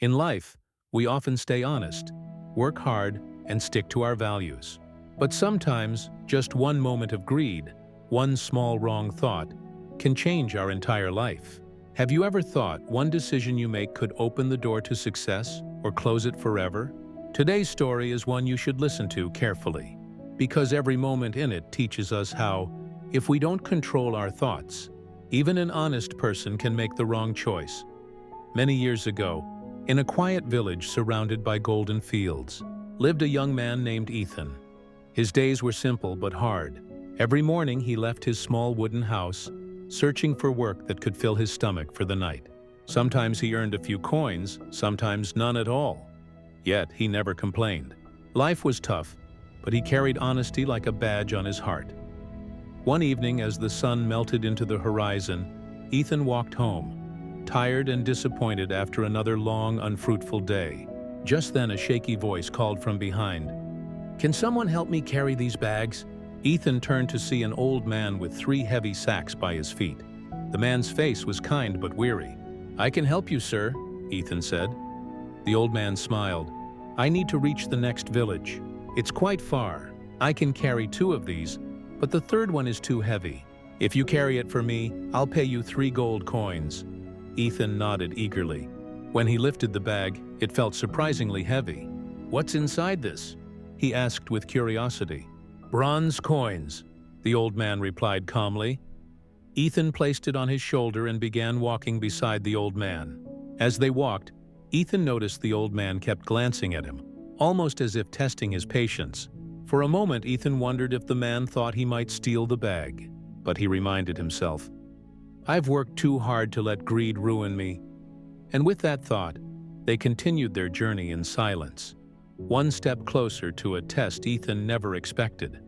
In life, we often stay honest, work hard, and stick to our values. But sometimes, just one moment of greed, one small wrong thought, can change our entire life. Have you ever thought one decision you make could open the door to success or close it forever? Today's story is one you should listen to carefully, because every moment in it teaches us how, if we don't control our thoughts, even an honest person can make the wrong choice. Many years ago, in a quiet village surrounded by golden fields, lived a young man named Ethan. His days were simple but hard. Every morning he left his small wooden house, searching for work that could fill his stomach for the night. Sometimes he earned a few coins, sometimes none at all. Yet he never complained. Life was tough, but he carried honesty like a badge on his heart. One evening, as the sun melted into the horizon, Ethan walked home, tired and disappointed after another long, unfruitful day. Just then a shaky voice called from behind, "Can someone help me carry these bags?" Ethan turned to see an old man with 3 heavy sacks by his feet. The man's face was kind but weary. "I can help you, sir," Ethan said. The old man smiled. "I need to reach the next village. It's quite far. I can carry 2 of these, but the third one is too heavy. If you carry it for me, I'll pay you 3 gold coins." Ethan nodded eagerly. When he lifted the bag, it felt surprisingly heavy. "What's inside this?" he asked with curiosity. "Bronze coins," the old man replied calmly. Ethan placed it on his shoulder and began walking beside the old man. As they walked, Ethan noticed the old man kept glancing at him, almost as if testing his patience. For a moment, Ethan wondered if the man thought he might steal the bag. But he reminded himself, "I've worked too hard to let greed ruin me." And with that thought, they continued their journey in silence, one step closer to a test Ethan never expected.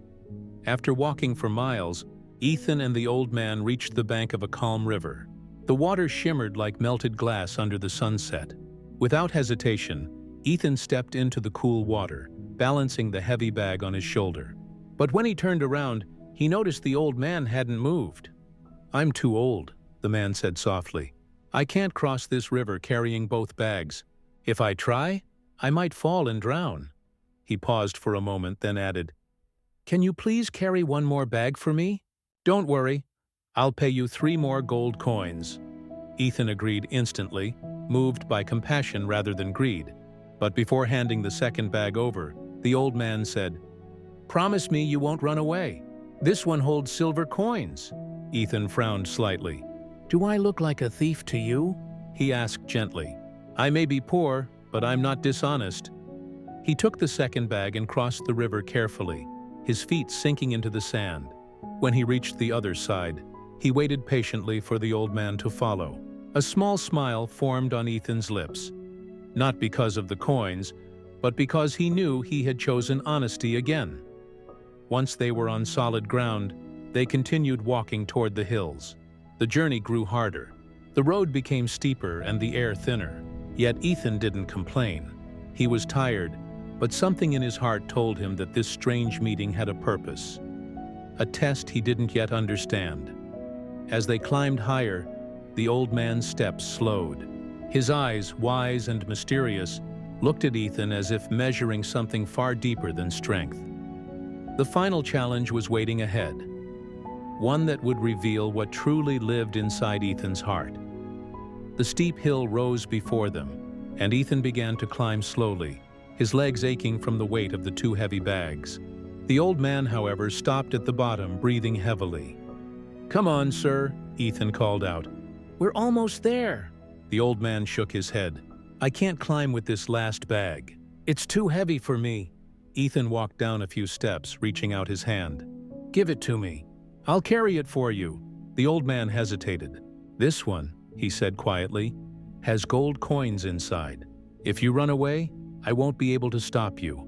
After walking for miles, Ethan and the old man reached the bank of a calm river. The water shimmered like melted glass under the sunset. Without hesitation, Ethan stepped into the cool water, balancing the heavy bag on his shoulder. But when he turned around, he noticed the old man hadn't moved. "I'm too old," the man said softly. "I can't cross this river carrying both bags. If I try, I might fall and drown." He paused for a moment, then added, "Can you please carry 1 more bag for me?" "Don't worry, I'll pay you 3 more gold coins." Ethan agreed instantly, moved by compassion rather than greed. But before handing the second bag over, the old man said, "Promise me you won't run away. This one holds silver coins." Ethan frowned slightly. "Do I look like a thief to you?" he asked gently. "I may be poor, but I'm not dishonest." He took the second bag and crossed the river carefully, his feet sinking into the sand. When he reached the other side, he waited patiently for the old man to follow. A small smile formed on Ethan's lips, not because of the coins, but because he knew he had chosen honesty again. Once they were on solid ground, they continued walking toward the hills. The journey grew harder. The road became steeper and the air thinner. Yet Ethan didn't complain. He was tired, but something in his heart told him that this strange meeting had a purpose, a test he didn't yet understand. As they climbed higher, the old man's steps slowed. His eyes, wise and mysterious, looked at Ethan as if measuring something far deeper than strength. The final challenge was waiting ahead, one that would reveal what truly lived inside Ethan's heart. The steep hill rose before them, and Ethan began to climb slowly, his legs aching from the weight of the 2 heavy bags. The old man, however, stopped at the bottom, breathing heavily. "Come on, sir," Ethan called out. "We're almost there." The old man shook his head. "I can't climb with this last bag. It's too heavy for me." Ethan walked down a few steps, reaching out his hand. "Give it to me. I'll carry it for you." The old man hesitated. "This one," he said quietly, "has gold coins inside. If you run away, I won't be able to stop you."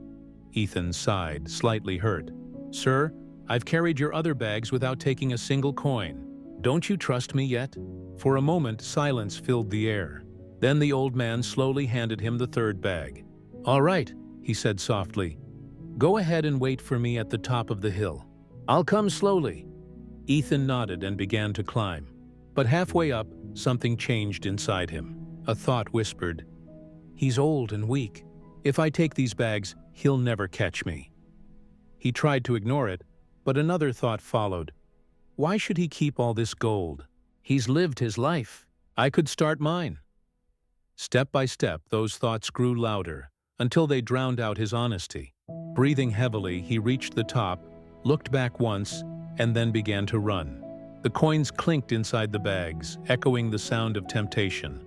Ethan sighed, slightly hurt. "Sir, I've carried your other bags without taking a single coin. Don't you trust me yet?" For a moment, silence filled the air. Then the old man slowly handed him the 3rd bag. "All right," he said softly. "Go ahead and wait for me at the top of the hill. I'll come slowly." Ethan nodded and began to climb. But halfway up, something changed inside him. A thought whispered, He's old and weak. If I take these bags, he'll never catch me. He tried to ignore it, but another thought followed. Why should he keep all this gold? He's lived his life. I could start mine. Step by step, those thoughts grew louder, until they drowned out his honesty. Breathing heavily, he reached the top, looked back once, and then began to run. The coins clinked inside the bags, echoing the sound of temptation.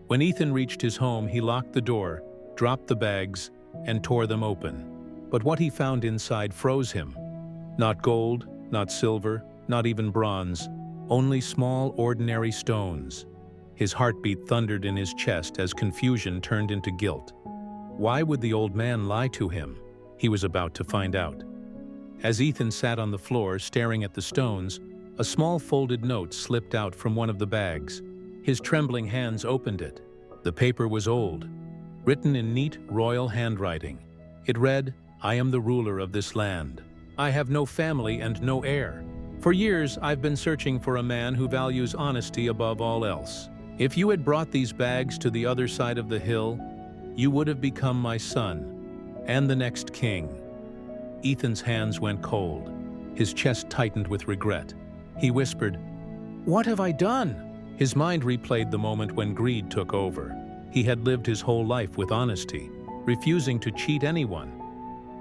When Ethan reached his home, he locked the door, dropped the bags, and tore them open. But what he found inside froze him. Not gold, not silver, not even bronze, only small, ordinary stones. His heartbeat thundered in his chest as confusion turned into guilt. Why would the old man lie to him? He was about to find out. As Ethan sat on the floor staring at the stones, a small folded note slipped out from one of the bags. His trembling hands opened it. The paper was old, written in neat, royal handwriting. It read, "I am the ruler of this land. I have no family and no heir. For years, I've been searching for a man who values honesty above all else. If you had brought these bags to the other side of the hill, you would have become my son and the next king." Ethan's hands went cold. His chest tightened with regret. He whispered, "What have I done?" His mind replayed the moment when greed took over. He had lived his whole life with honesty, refusing to cheat anyone.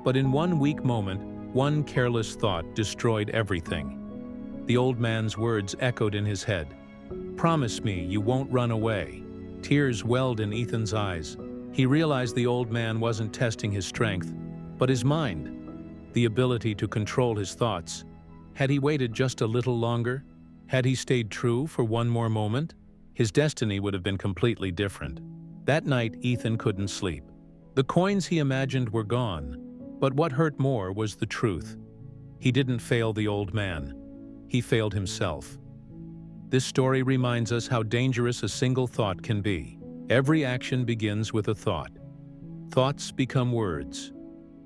But in one weak moment, one careless thought destroyed everything. The old man's words echoed in his head. "Promise me you won't run away." Tears welled in Ethan's eyes. He realized the old man wasn't testing his strength, but his mind, the ability to control his thoughts. Had he waited just a little longer? Had he stayed true for one more moment? His destiny would have been completely different. That night, Ethan couldn't sleep. The coins he imagined were gone, but what hurt more was the truth. He didn't fail the old man. He failed himself. This story reminds us how dangerous a single thought can be. Every action begins with a thought. Thoughts become words.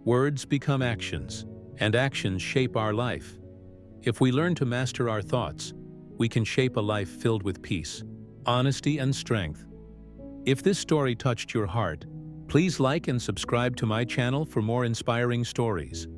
Words become actions, and actions shape our life. If we learn to master our thoughts, we can shape a life filled with peace, honesty, and strength. If this story touched your heart, please like and subscribe to my channel for more inspiring stories.